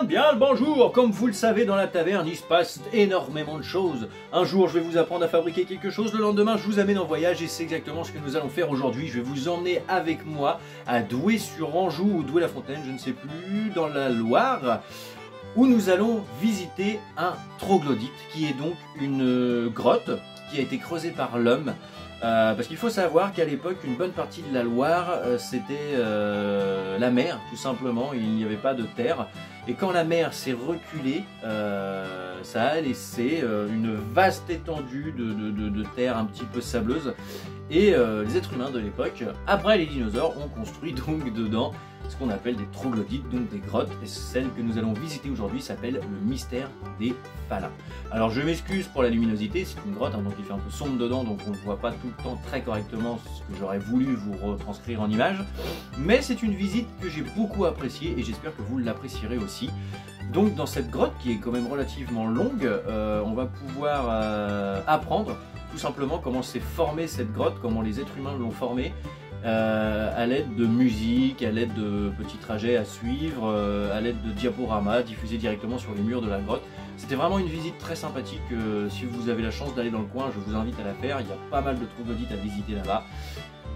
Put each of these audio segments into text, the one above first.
bien le bonjour. Comme vous le savez, dans la taverne, il se passe énormément de choses. Un jour, je vais vous apprendre à fabriquer quelque chose. Le lendemain, je vous amène en voyage et c'est exactement ce que nous allons faire aujourd'hui. Je vais vous emmener avec moi à Douai-sur-Anjou ou Douai-la-Fontaine, je ne sais plus, dans la Loire, où nous allons visiter un troglodyte, qui est donc une grotte qui a été creusée par l'homme. Parce qu'il faut savoir qu'à l'époque, une bonne partie de la Loire, c'était la mer, tout simplement. Il n'y avait pas de terre. Et quand la mer s'est reculée, ça a laissé une vaste étendue de terre un petit peu sableuse. Et les êtres humains de l'époque, après les dinosaures, ont construit donc dedans ce qu'on appelle des troglodytes, donc des grottes. Et celle que nous allons visiter aujourd'hui s'appelle le mystère des Faluns. Alors je m'excuse pour la luminosité, c'est une grotte, hein, donc il fait un peu sombre dedans, donc on ne voit pas tout le temps très correctement ce que j'aurais voulu vous retranscrire en images. Mais c'est une visite que j'ai beaucoup appréciée et j'espère que vous l'apprécierez aussi. Donc dans cette grotte qui est quand même relativement longue, on va pouvoir apprendre tout simplement comment s'est formée cette grotte, comment les êtres humains l'ont formée, à l'aide de musique, à l'aide de petits trajets à suivre, à l'aide de diaporamas diffusés directement sur les murs de la grotte. C'était vraiment une visite très sympathique. Si vous avez la chance d'aller dans le coin, je vous invite à la faire. Il y a pas mal de troglodytes à visiter là-bas.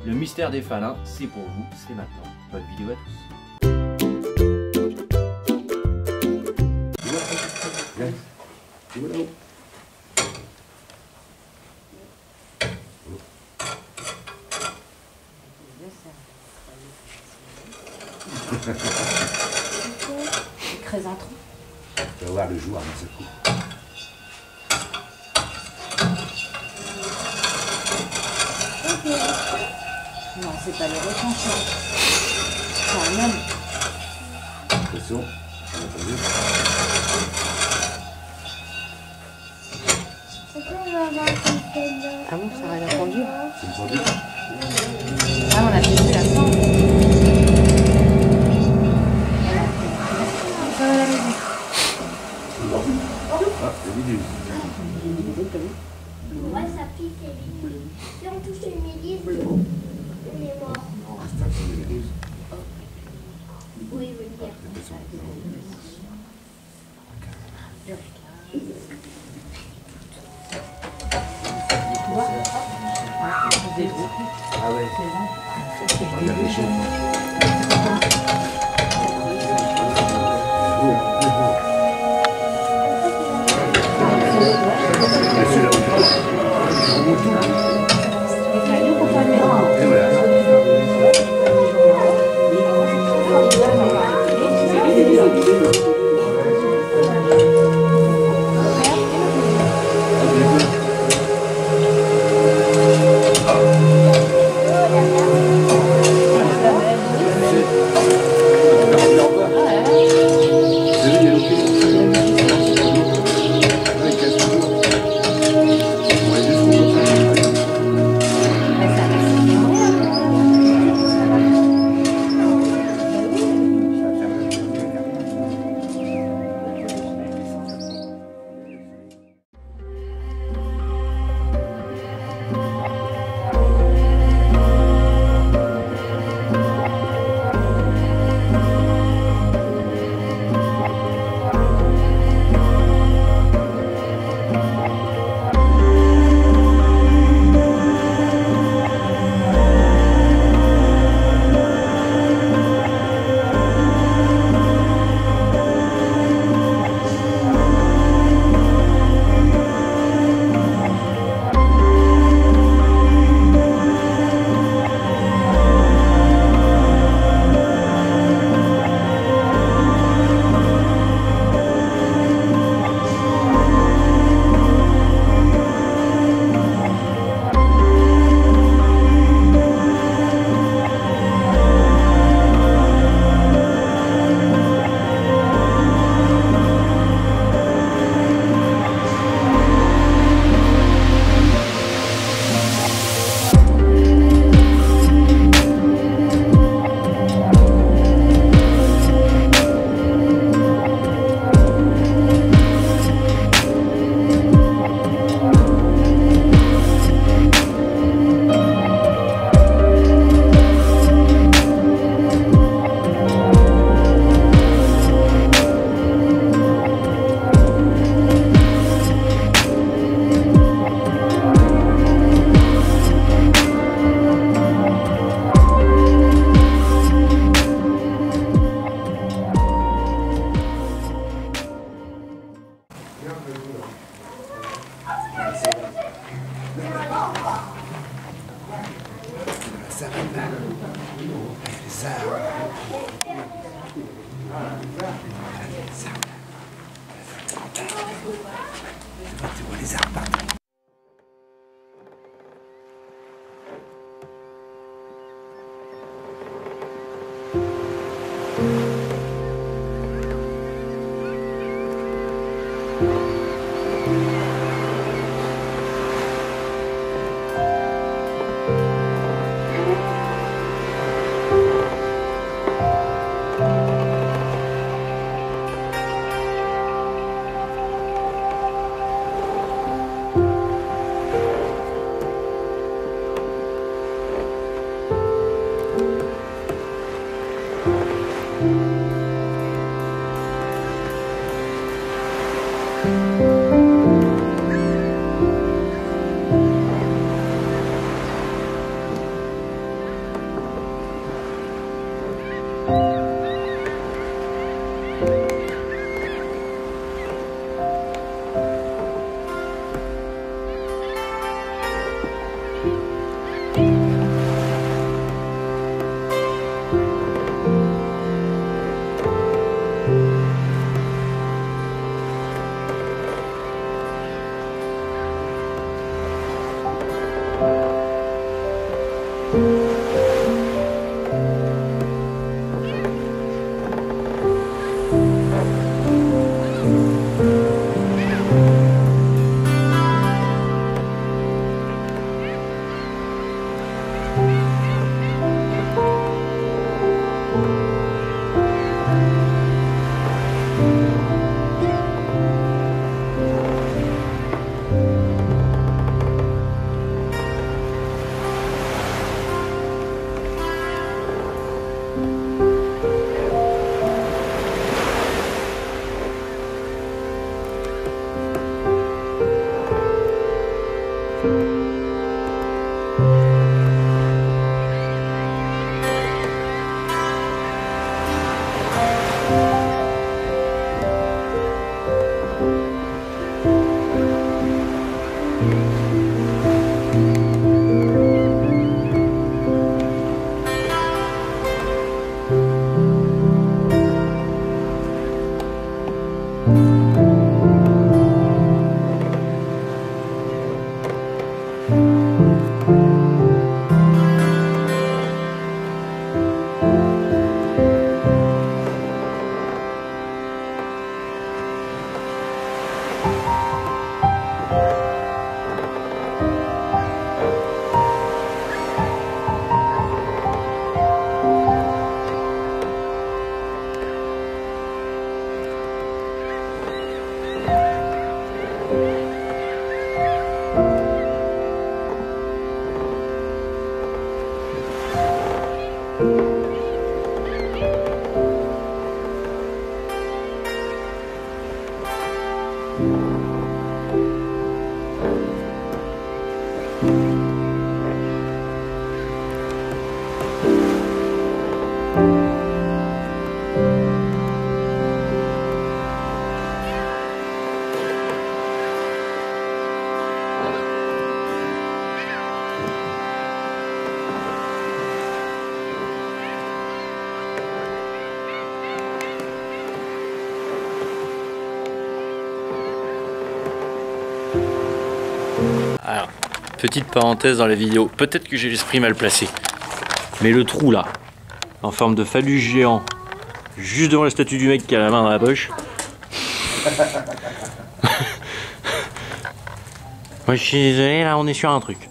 Le mystère des Faluns, c'est pour vous, c'est maintenant. Bonne vidéo à tous. Chrysanthème. Tu vas voir le jour avant ce coup. Non, c'est pas les retranchants. C'est un homme. Attention, on a entendu. Ah bon, ça aurait répondu. C'est une pendule. Ah, on a fait la sang. Ah, c'est vidéo. Ouais, ça pique les méduses. Si on touche une méduse, on est mort. Extinction des méduses. Oui, je veux dire. Ah ouais. Regarde les choses. C'est là où tu remontes tout. Et voilà. Alors, petite parenthèse dans la vidéo, peut-être que j'ai l'esprit mal placé, mais le trou là, en forme de phallus géant, juste devant la statue du mec qui a la main dans la poche. Moi je suis désolé, là on est sur un truc.